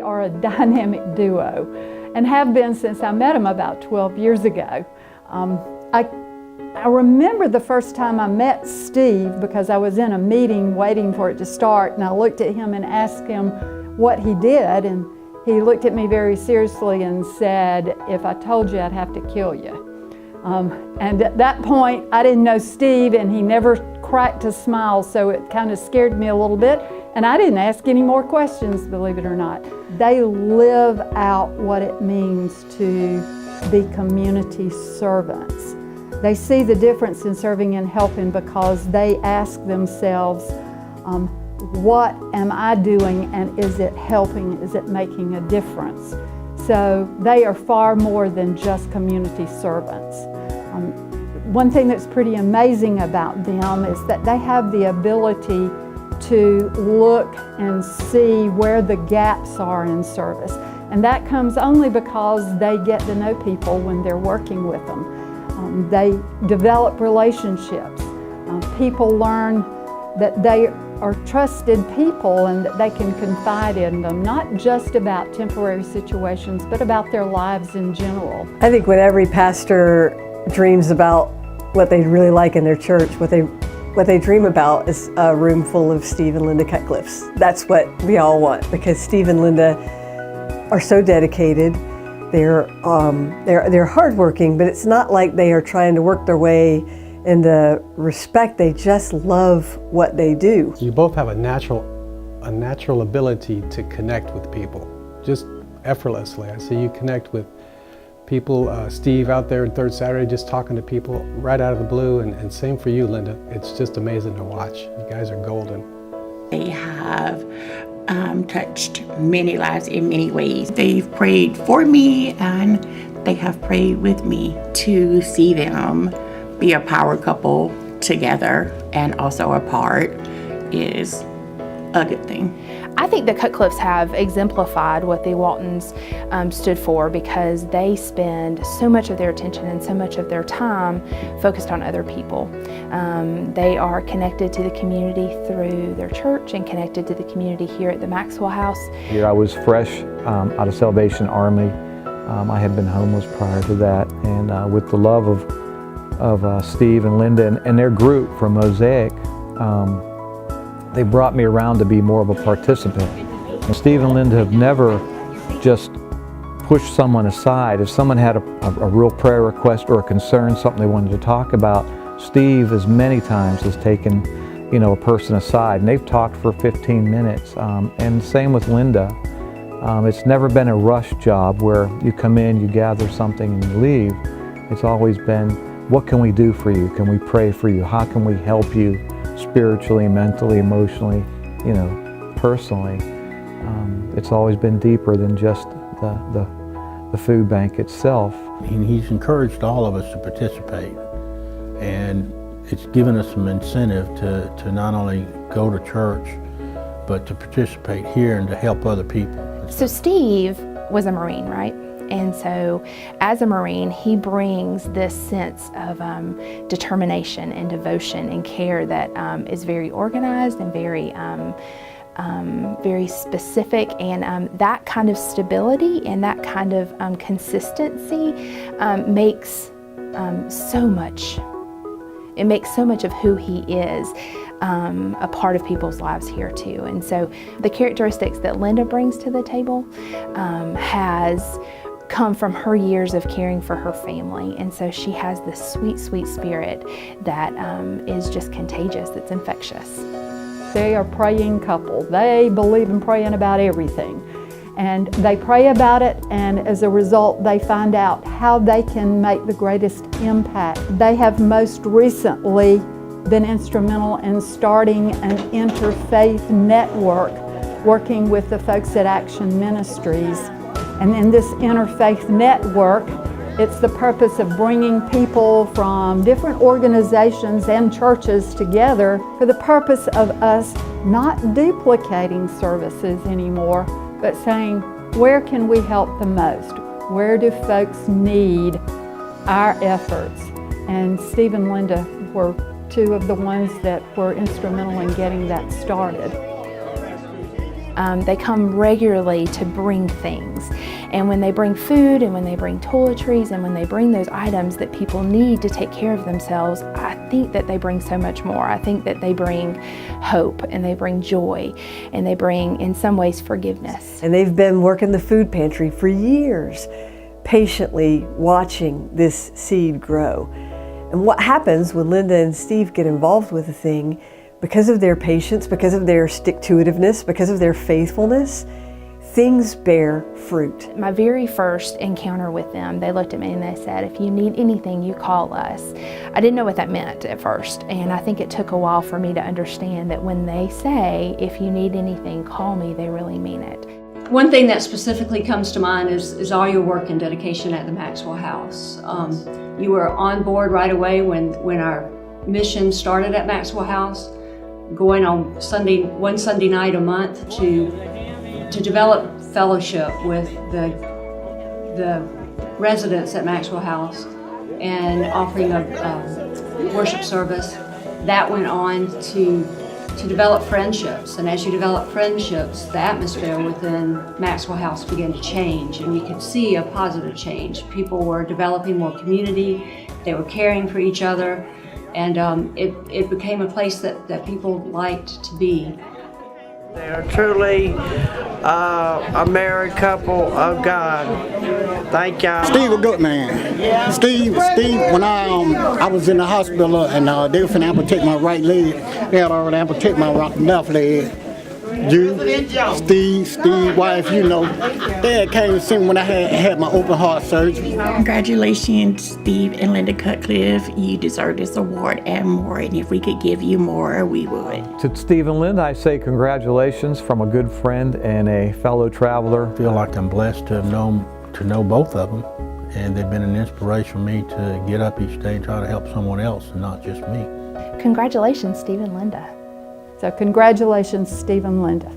are a dynamic duo and have been since I met them about 12 years ago. I remember the first time I met Steve because I was in a meeting waiting for it to start, and I looked at him and asked him what he did, and he looked at me very seriously and said, "If I told you, I'd have to kill you." And at that point, I didn't know Steve, and he never cracked a smile, so it kind of scared me a little bit, and I didn't ask any more questions, believe it or not. They live out what it means to be community servants. They see the difference in serving and helping because they ask themselves, what am I doing, and is it helping, is it making a difference? So they are far more than just community servants. One thing that's pretty amazing about them is that they have the ability to look and see where the gaps are in service. And that comes only because they get to know people when they're working with them. They develop relationships. People learn that they are trusted people and that they can confide in them, not just about temporary situations, but about their lives in general. I think when every pastor dreams about what they'd really like in their church, what they dream about is a room full of Steve and Linda Cutcliffes. That's what we all want, because Steve and Linda are so dedicated. They're hardworking, but it's not like they are trying to work their way into respect. They just love what they do. You both have a natural ability to connect with people, just effortlessly. I see you connect with people. Steve out there in Third Saturday just talking to people right out of the blue, and same for you, Linda. It's just amazing to watch. You guys are golden. They have touched many lives in many ways. They've prayed for me and they have prayed with me. To see them be a power couple together and also apart is a good thing. I think the Cutcliffes have exemplified what the Waltons stood for, because they spend so much of their attention and so much of their time focused on other people. They are connected to the community through their church and connected to the community here at the Maxwell House. Here I was fresh out of Salvation Army. I had been homeless prior to that, and with the love of Steve and Linda and their group from Mosaic, they brought me around to be more of a participant. And Steve and Linda have never just pushed someone aside. If someone had a real prayer request or a concern, something they wanted to talk about, Steve as many times has taken, a person aside, and they've talked for 15 minutes. And same with Linda. It's never been a rush job where you come in, you gather something, and you leave. It's always been, what can we do for you? Can we pray for you? How can we help you spiritually, mentally, emotionally, personally? It's always been deeper than just the food bank itself. And he's encouraged all of us to participate, and it's given us some incentive to not only go to church, but to participate here and to help other people. So Steve was a Marine, right? And so as a Marine, he brings this sense of determination and devotion and care that is very organized and very specific, and that kind of stability and that kind of consistency makes so much. It makes so much of who he is a part of people's lives here too. And so the characteristics that Linda brings to the table has come from her years of caring for her family. And so she has this sweet, sweet spirit that is just contagious, it's infectious. They are a praying couple. They believe in praying about everything. And they pray about it, and as a result, they find out how they can make the greatest impact. They have most recently been instrumental in starting an interfaith network, working with the folks at Action Ministries. And in this interfaith network, it's the purpose of bringing people from different organizations and churches together for the purpose of us not duplicating services anymore, but saying, where can we help the most? Where do folks need our efforts? And Steve and Linda were two of the ones that were instrumental in getting that started. They come regularly to bring things. And when they bring food and when they bring toiletries and when they bring those items that people need to take care of themselves, I think that they bring so much more. I think that they bring hope and they bring joy and they bring, in some ways, forgiveness. And they've been working the food pantry for years, patiently watching this seed grow. And what happens when Linda and Steve get involved with a thing, because of their patience, because of their stick-to-itiveness, because of their faithfulness, things bear fruit. My very first encounter with them, they looked at me and they said, "If you need anything, you call us." I didn't know what that meant at first, and I think it took a while for me to understand that when they say, "If you need anything, call me," they really mean it. One thing that specifically comes to mind is all your work and dedication at the Maxwell House. You were on board right away when our mission started at Maxwell House, going on one Sunday night a month to develop fellowship with the residents at Maxwell House and offering a worship service. That went on to develop friendships, and as you develop friendships, the atmosphere within Maxwell House began to change, and we could see a positive change. People were developing more community, they were caring for each other, and it became a place that people liked to be. They are truly a married couple of God. Thank y'all. Steve a good man. Steve, when I was in the hospital and they were finna amputate my right leg, they had already amputated my left leg. Steve, wife, they had came to see me when I had my open heart surgery. Congratulations, Steve and Linda Cutcliffe. You deserve this award and more, and if we could give you more, we would. To Steve and Linda, I say congratulations from a good friend and a fellow traveler. I feel like I'm blessed to know both of them, and they've been an inspiration for me to get up each day and try to help someone else and not just me. Congratulations, Steve and Linda. So congratulations, Steve and Linda.